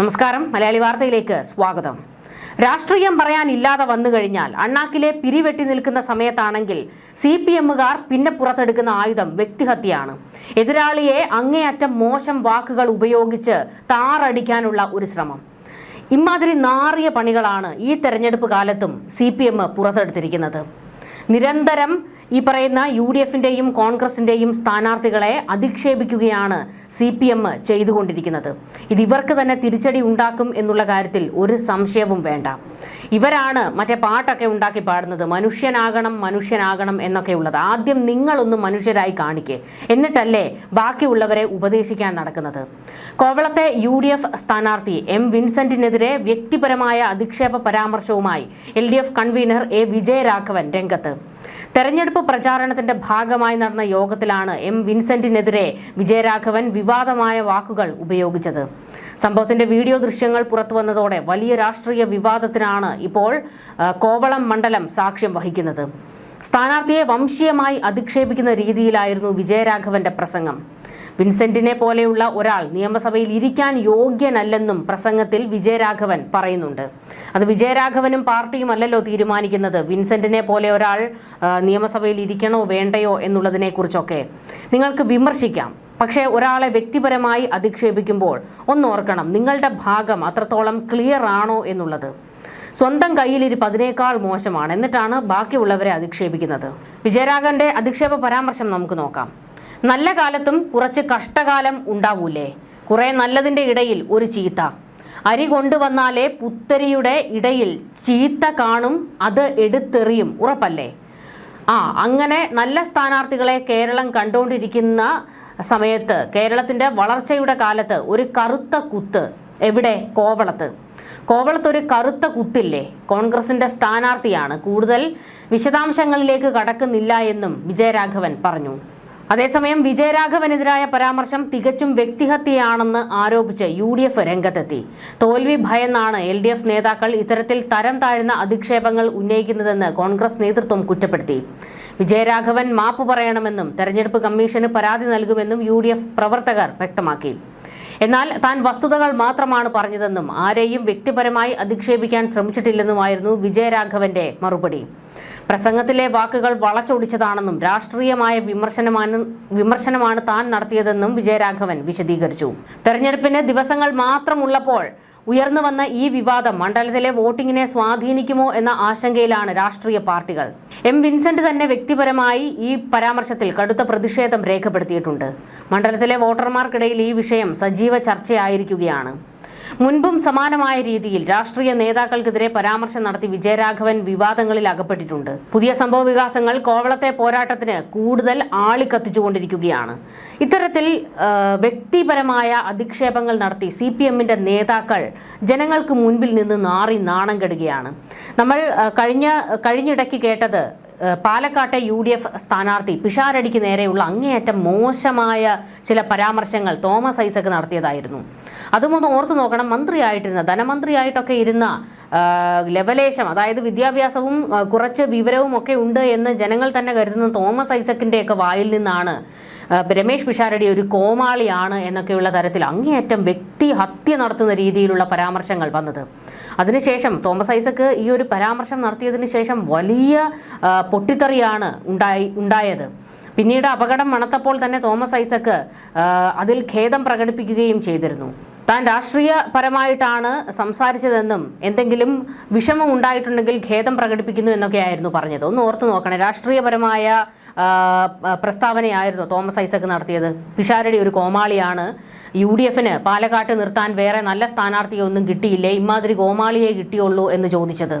നമസ്കാരം, മലയാളി വാർത്തയിലേക്ക് സ്വാഗതം. രാഷ്ട്രീയം പറയാനില്ലാതെ വന്നു കഴിഞ്ഞാൽ അണ്ണാക്കിലെ പിരിവെട്ടി നിൽക്കുന്ന സമയത്താണെങ്കിൽ CPMകാർ പിന്നെ പുറത്തെടുക്കുന്ന ആയുധം വ്യക്തിഹത്യയാണ്. എതിരാളിയെ അങ്ങേയറ്റം മോശം വാക്കുകൾ ഉപയോഗിച്ച് താറടിക്കാനുള്ള ഒരു ശ്രമം. ഇമാതിരി നാറിയ പണികളാണ് ഈ തെരഞ്ഞെടുപ്പ് കാലത്തും CPM പുറത്തെടുത്തിരിക്കുന്നത്. നിരന്തരം ഈ പറയുന്ന UDFന്റെയും കോൺഗ്രസിന്റെയും സ്ഥാനാർത്ഥികളെ അധിക്ഷേപിക്കുകയാണ് CPM ചെയ്തുകൊണ്ടിരിക്കുന്നത്. ഇത് ഇവർക്ക് തന്നെ തിരിച്ചടി ഉണ്ടാക്കും എന്നുള്ള കാര്യത്തിൽ ഒരു സംശയവും വേണ്ട. ഇവരാണ് മറ്റേ പാട്ടൊക്കെ ഉണ്ടാക്കി പാടുന്നത്, മനുഷ്യനാകണം മനുഷ്യനാകണം എന്നൊക്കെയുള്ളത്. ആദ്യം നിങ്ങളൊന്നും മനുഷ്യരായി കാണിക്കേ, എന്നിട്ടല്ലേ ബാക്കിയുള്ളവരെ ഉപദേശിക്കാൻ നടക്കുന്നത്. കോവളത്തെ UDF സ്ഥാനാർത്ഥി M വിൻസെന്റിനെതിരെ വ്യക്തിപരമായ അധിക്ഷേപ പരാമർശവുമായി LDF കൺവീനർ A വിജയരാഘവൻ രംഗത്ത്. തെരഞ്ഞെടുപ്പ് പ്രചാരണത്തിന്റെ ഭാഗമായി നടന്ന യോഗത്തിലാണ് M വിൻസെന്റിനെതിരെ വിജയരാഘവൻ വിവാദമായ വാക്കുകൾ ഉപയോഗിച്ചത്. സംഭവത്തിന്റെ വീഡിയോ ദൃശ്യങ്ങൾ പുറത്തു വന്നതോടെ വലിയ രാഷ്ട്രീയ വിവാദത്തിനാണ് ഇപ്പോൾ കോവളം മണ്ഡലം സാക്ഷ്യം വഹിക്കുന്നത്. സ്ഥാനാർത്ഥിയെ വംശീയമായി അധിക്ഷേപിക്കുന്ന രീതിയിലായിരുന്നു വിജയരാഘവന്റെ പ്രസംഗം. വിൻസെന്റിനെ പോലെയുള്ള ഒരാൾ നിയമസഭയിൽ ഇരിക്കാൻ യോഗ്യനല്ലെന്നും പ്രസംഗത്തിൽ വിജയരാഘവൻ പറയുന്നുണ്ട്. അത് വിജയരാഘവനും പാർട്ടിയും അല്ലല്ലോ തീരുമാനിക്കുന്നത്. വിൻസെന്റിനെ പോലെ ഒരാൾ നിയമസഭയിൽ ഇരിക്കണോ വേണ്ടയോ എന്നുള്ളതിനെക്കുറിച്ചൊക്കെ നിങ്ങൾക്ക് വിമർശിക്കാം. പക്ഷേ ഒരാളെ വ്യക്തിപരമായി അധിക്ഷേപിക്കുമ്പോൾ ഒന്നോർക്കണം, നിങ്ങളുടെ ഭാഗം അത്രത്തോളം ക്ലിയർ ആണോ എന്നുള്ളത്. സ്വന്തം കയ്യിലിരിപ്പ് അതിനേക്കാൾ മോശമാണ്, എന്നിട്ടാണ് ബാക്കിയുള്ളവരെ അധിക്ഷേപിക്കുന്നത്. വിജയരാഘവന്റെ അധിക്ഷേപ പരാമർശം നമുക്ക് നോക്കാം. നല്ല കാലത്തും കുറച്ച് കഷ്ടകാലം ഉണ്ടാവൂലേ, കുറേ നല്ലതിൻ്റെ ഇടയിൽ ഒരു ചീത്ത. അരി കൊണ്ടുവന്നാലേ പുത്തരിയുടെ ഇടയിൽ ചീത്ത കാണും, അത് എടുത്തെറിയും, ഉറപ്പല്ലേ? അങ്ങനെ നല്ല സ്ഥാനാർത്ഥികളെ കേരളം കണ്ടുകൊണ്ടിരിക്കുന്ന സമയത്ത്, കേരളത്തിൻ്റെ വളർച്ചയുടെ കാലത്ത് ഒരു കറുത്ത കുത്ത് എവിടെ? കോവളത്തൊരു കറുത്ത കുത്തില്ലേ? കോൺഗ്രസിൻ്റെ സ്ഥാനാർത്ഥിയാണ്. കൂടുതൽ വിശദാംശങ്ങളിലേക്ക് കടക്കുന്നില്ല എന്നും വിജയരാഘവൻ പറഞ്ഞു. അതേസമയം വിജയരാഘവനെതിരായ പരാമർശം തികച്ചും വ്യക്തിഹത്യയാണെന്ന് ആരോപിച്ച് UDF രംഗത്തെത്തി. തോൽവി ഭയന്നാണ് LDF നേതാക്കൾ ഇത്തരത്തിൽ തരം താഴ്ന്ന അധിക്ഷേപങ്ങൾ ഉന്നയിക്കുന്നതെന്ന് കോൺഗ്രസ് നേതൃത്വം കുറ്റപ്പെടുത്തി. വിജയരാഘവൻ മാപ്പ് പറയണമെന്നും തെരഞ്ഞെടുപ്പ് കമ്മീഷന് പരാതി നൽകുമെന്നും UDF പ്രവർത്തകർ വ്യക്തമാക്കി. എന്നാൽ താൻ വസ്തുതകൾ മാത്രമാണ് പറഞ്ഞതെന്നും ആരെയും വ്യക്തിപരമായി അധിക്ഷേപിക്കാൻ ശ്രമിച്ചിട്ടില്ലെന്നുമായിരുന്നു വിജയരാഘവന്റെ മറുപടി. പ്രസംഗത്തിലെ വാക്കുകൾ വളച്ചൊടിച്ചതാണെന്നും രാഷ്ട്രീയമായ വിമർശനമാണ് താൻ നടത്തിയതെന്നും വിജയരാഘവൻ വിശദീകരിച്ചു. തെരഞ്ഞെടുപ്പിന് ദിവസങ്ങൾ മാത്രമുള്ളപ്പോൾ ഉയർന്നു വന്ന ഈ വിവാദം മണ്ഡലത്തിലെ വോട്ടിങ്ങിനെ സ്വാധീനിക്കുമോ എന്ന ആശങ്കയിലാണ് രാഷ്ട്രീയ പാർട്ടികൾ. M വിൻസെന്റ് തന്നെ വ്യക്തിപരമായി ഈ പരാമർശത്തിൽ കടുത്ത പ്രതിഷേധം രേഖപ്പെടുത്തിയിട്ടുണ്ട്. മണ്ഡലത്തിലെ വോട്ടർമാർക്കിടയിൽ ഈ വിഷയം സജീവ ചർച്ചയായിരിക്കുകയാണ്. മുൻപും സമാനമായ രീതിയിൽ രാഷ്ട്രീയ നേതാക്കൾക്കെതിരെ പരാമർശം നടത്തി വിജയരാഘവൻ വിവാദങ്ങളിൽ അകപ്പെട്ടിട്ടുണ്ട്. പുതിയ സംഭവ വികാസങ്ങൾ കോവളത്തെ പോരാട്ടത്തിന് കൂടുതൽ ആളിക്കത്തിച്ചുകൊണ്ടിരിക്കുകയാണ്. ഇത്തരത്തിൽ വ്യക്തിപരമായ അധിക്ഷേപങ്ങൾ നടത്തി CPMന്റെ നേതാക്കൾ ജനങ്ങൾക്ക് മുൻപിൽ നിന്ന് നാണം കെടുകയാണ്. നമ്മൾ കഴിഞ്ഞിടയ്ക്ക് കേട്ടത് പാലക്കാട്ടെ UDF സ്ഥാനാർത്ഥി പിഷാരടിക്ക് നേരെയുള്ള അങ്ങേയറ്റം മോശമായ ചില പരാമർശങ്ങൾ തോമസ് ഐസക് നടത്തിയതായിരുന്നു. അതുമൊന്ന് ഓർത്തു നോക്കണം. മന്ത്രിയായിട്ടിരുന്ന, ധനമന്ത്രിയായിട്ടൊക്കെ ഇരുന്ന ലെവലേശം, അതായത് വിദ്യാഭ്യാസവും കുറച്ച് വിവരവും ഒക്കെ ഉണ്ട് എന്ന് ജനങ്ങൾ തന്നെ കരുതുന്ന തോമസ് ഐസക്കിൻ്റെയൊക്കെ വായിൽ നിന്നാണ് രമേശ് പിഷാരടി ഒരു കോമാളിയാണ് എന്നൊക്കെയുള്ള തരത്തിൽ അങ്ങേയറ്റം വ്യക്തിഹത്യ നടത്തുന്ന രീതിയിലുള്ള പരാമർശങ്ങൾ വന്നത്. അതിനുശേഷം തോമസ് ഐസക്ക് ഈ ഒരു പരാമർശം നടത്തിയതിന് ശേഷം വലിയ പൊട്ടിത്തെറിയാണ് ഉണ്ടായത്. പിന്നീട് അപകടം മണത്തപ്പോൾ തന്നെ തോമസ് ഐസക്ക് അതിൽ ഖേദം പ്രകടിപ്പിക്കുകയും ചെയ്തിരുന്നു. താൻ രാഷ്ട്രീയപരമായിട്ടാണ് സംസാരിച്ചതെന്നും എന്തെങ്കിലും വിഷമം ഉണ്ടായിട്ടുണ്ടെങ്കിൽ ഖേദം പ്രകടിപ്പിക്കുന്നു എന്നൊക്കെയായിരുന്നു പറഞ്ഞത്. ഒന്ന് ഓർത്തു നോക്കണം, രാഷ്ട്രീയപരമായ പ്രസ്താവനയായിരുന്നു തോമസ് ഐസക് നടത്തിയത്. പിഷാരടി ഒരു കോമാളിയാണ്, UDFന് പാലക്കാട്ട് നിർത്താൻ വേറെ നല്ല സ്ഥാനാർത്ഥിയൊന്നും കിട്ടിയില്ലേ, ഇമാതിരി കോമാളിയെ കിട്ടിയുള്ളൂ എന്ന് ചോദിച്ചത്.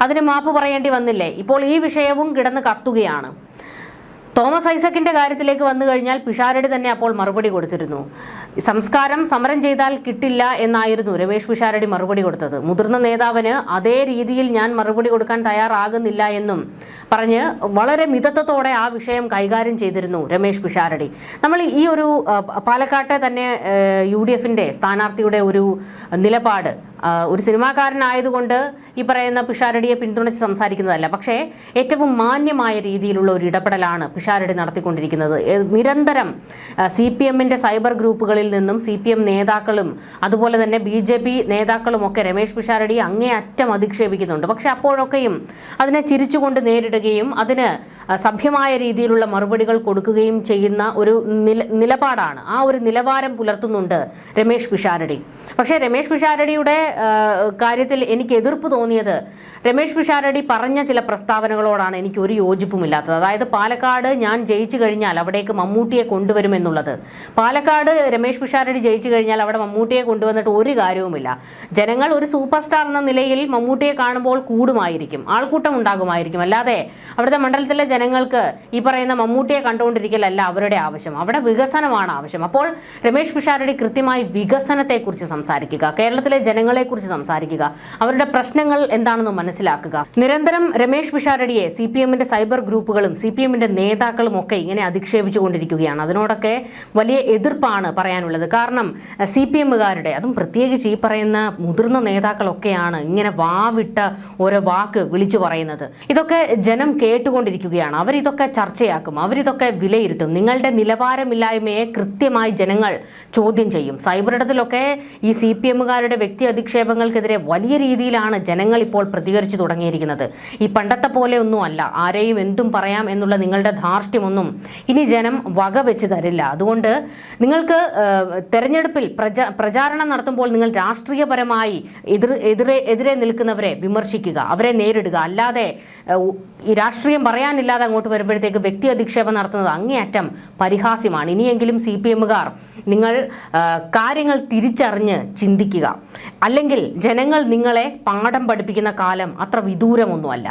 അതിന് മാപ്പ് പറയേണ്ടി വന്നില്ലേ? ഇപ്പോൾ ഈ വിഷയവും കിടന്ന് കത്തുകയാണ്. തോമസ് ഐസക്കിന്റെ കാര്യത്തിലേക്ക് വന്നു കഴിഞ്ഞാൽ പിഷാരടി തന്നെ അപ്പോൾ മറുപടി കൊടുത്തിരുന്നു. സംസ്കാരം സമരം ചെയ്താൽ കിട്ടില്ല എന്നായിരുന്നു രമേശ് പിഷാരടി മറുപടി കൊടുത്തത്. മുതിർന്ന നേതാവിന് അതേ രീതിയിൽ ഞാൻ മറുപടി കൊടുക്കാൻ തയ്യാറാകുന്നില്ല എന്നും പറഞ്ഞ് വളരെ മിതത്വത്തോടെ ആ വിഷയം കൈകാര്യം ചെയ്തിരുന്നു രമേശ് പിഷാരടി. നമ്മൾ ഈ ഒരു പാലക്കാട്ടെ തന്നെ UDFന്റെ സ്ഥാനാർത്ഥിയുടെ ഒരു നിലപാട് ഒരു സിനിമാക്കാരനായതുകൊണ്ട് ഈ പറയുന്ന പിഷാരടിയെ പിന്തുണച്ച് സംസാരിക്കുന്നതല്ല, പക്ഷേ ഏറ്റവും മാന്യമായ രീതിയിലുള്ള ഒരു ഇടപെടലാണ് പിഷാരടി നടത്തിക്കൊണ്ടിരിക്കുന്നത്. നിരന്തരം CPMന്റെ സൈബർ ഗ്രൂപ്പുകളിൽ നിന്നും CPM നേതാക്കളും അതുപോലെ തന്നെ BJP നേതാക്കളും ഒക്കെ രമേശ് പിഷാരടി അങ്ങേയറ്റം അധിക്ഷേപിക്കുന്നുണ്ട്. പക്ഷെ അപ്പോഴൊക്കെയും അതിനെ ചിരിച്ചുകൊണ്ട് നേരിടുകയും അതിന് സഭ്യമായ രീതിയിലുള്ള മറുപടികൾ കൊടുക്കുകയും ചെയ്യുന്ന ഒരു നിലപാടാണ്, ആ ഒരു നിലവാരം പുലർത്തുന്നുണ്ട് രമേശ് പിഷാരടി. പക്ഷേ രമേശ് പിഷാരടിയുടെ കാര്യത്തിൽ എനിക്ക് എതിർപ്പ് തോന്നിയത് രമേശ് പിഷാരടി പറഞ്ഞ ചില പ്രസ്താവനകളോടാണ് എനിക്ക് ഒരു യോജിപ്പുമില്ലാത്തത്. അതായത് പാലക്കാട് ഞാൻ ജയിച്ചു കഴിഞ്ഞാൽ അവിടേക്ക് മമ്മൂട്ടിയെ കൊണ്ടുവരുമെന്നുള്ളത്. പാലക്കാട് രമേശ് പിഷാരടി ജയിച്ചു കഴിഞ്ഞാൽ അവിടെ മമ്മൂട്ടിയെ കൊണ്ടുവന്നിട്ട് ഒരു കാര്യവുമില്ല. ജനങ്ങൾ ഒരു സൂപ്പർ സ്റ്റാർ എന്ന നിലയിൽ മമ്മൂട്ടിയെ കാണുമ്പോൾ കൂടുമായിരിക്കും, ആൾക്കൂട്ടം ഉണ്ടാകുമായിരിക്കും. അല്ലാതെ അവിടുത്തെ മണ്ഡലത്തിലെ ജനങ്ങൾക്ക് ഈ പറയുന്ന മമ്മൂട്ടിയെ കണ്ടുകൊണ്ടിരിക്കലല്ല അവരുടെ ആവശ്യം, അവിടെ വികസനമാണ് ആവശ്യം. അപ്പോൾ രമേശ് പിഷാരടി കൃത്യമായി വികസനത്തെക്കുറിച്ച് സംസാരിക്കുക, കേരളത്തിലെ ജനങ്ങളെക്കുറിച്ച് സംസാരിക്കുക, അവരുടെ പ്രശ്നങ്ങൾ എന്താണെന്ന് മനസ്സിലാക്കുക. നിരന്തരം രമേശ് പിഷാരടിയെ CPMന്റെ സൈബർ ഗ്രൂപ്പുകളും CPMന്റെ നേതാക്കളും ഒക്കെ ഇങ്ങനെ അധിക്ഷേപിച്ചുകൊണ്ടിരിക്കുകയാണ്. അതിനോടൊക്കെ വലിയ എതിർപ്പാണ് പറയാനുള്ളത്. കാരണം CPMകാരുടെ, അതും പ്രത്യേകിച്ച് ഈ പറയുന്ന മുതിർന്ന നേതാക്കളൊക്കെയാണ് ഇങ്ങനെ വാവിട്ട ഓരോ വാക്ക് വിളിച്ചു പറയുന്നത്. ഇതൊക്കെ ജനം കേട്ടുകൊണ്ടിരിക്കുകയാണ്. അവരിതൊക്കെ ചർച്ചയാക്കും, അവരിതൊക്കെ വിലയിരുത്തും. നിങ്ങളുടെ നിലവാരമില്ലായ്മയെ കൃത്യമായി ജനങ്ങൾ ചോദ്യം ചെയ്യും. സൈബറിടത്തിലൊക്കെ ഈ CPMകാരുടെ വ്യക്തി അധിക്ഷേപങ്ങൾക്കെതിരെ വലിയ രീതിയിലാണ് ജനങ്ങൾ ഇപ്പോൾ പ്രതികരിച്ചു തുടങ്ങിയിരിക്കുന്നത്. ഈ പണ്ടത്തെ പോലെ ഒന്നും അല്ല, ആരെയും എന്തും പറയാം എന്നുള്ള നിങ്ങളുടെ ധാർഷ്ട്യമൊന്നും ഇനി ജനം വകവെച്ച് തരില്ല. അതുകൊണ്ട് നിങ്ങൾക്ക് തെരഞ്ഞെടുപ്പിൽ പ്രചാരണം നടത്തുമ്പോൾ നിങ്ങൾ രാഷ്ട്രീയപരമായി എതിരെ നിൽക്കുന്നവരെ വിമർശിക്കുക, അവരെ നേരിടുക. അല്ലാതെ ഈ രാഷ്ട്രീയം പറയാനില്ലാതെ അങ്ങോട്ട് വരുമ്പോഴത്തേക്ക് വ്യക്തി അധിക്ഷേപം നടത്തുന്നത് അങ്ങേയറ്റം പരിഹാസ്യമാണ്. ഇനിയെങ്കിലും CPMകാർ നിങ്ങൾ കാര്യങ്ങൾ തിരിച്ചറിഞ്ഞ് ചിന്തിക്കുക. അല്ലെങ്കിൽ ജനങ്ങൾ നിങ്ങളെ പാഠം പഠിപ്പിക്കുന്ന കാലം അത്ര വിദൂരമൊന്നുമല്ല.